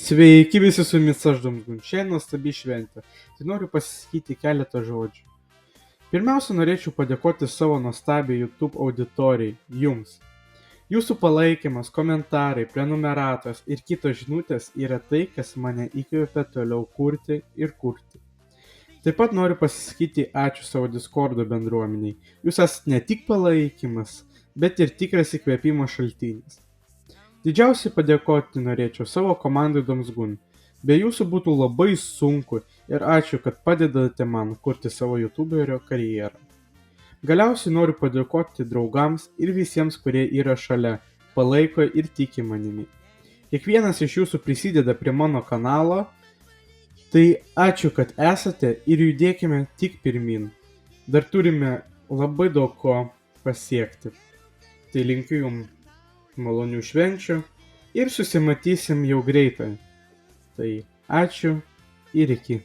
Sveiki visi su jumis aš Dumzgun. Šiandien nuostabi šventė. Tai noriu pasakyti keletą žodžių. Pirmiausia, norėčiau padėkoti savo nuostabiai YouTube auditorijai, jums. Jūsų palaikymas, komentarai, prenumeratos ir kitos žinutės yra tai, kas mane įkvepia toliau kurti ir kurti. Taip pat noriu pasakyti ačiū savo Discordo bendruomeniai. Jūs esate ne tik palaikymas, bet ir tikras įkvėpimo šaltinis. Didžiausiai padėkoti norėčiau savo komandai Dumzgun. Be jūsų būtų labai sunku ir ačiū, kad padedate man kurti savo youtuberio karjerą. Galiausiai noriu padėkoti draugams ir visiems, kurie yra šalia, palaiko ir tiki manimi. Kiekvienas iš jūsų prisideda prie mano kanalo, tai ačiū, kad esate ir judėkime tik pirmin. Dar turime labai daug ko pasiekti. Tai linkiu jums malonių švenčių ir susimatysim jau greitai. Tai ačiū ir iki.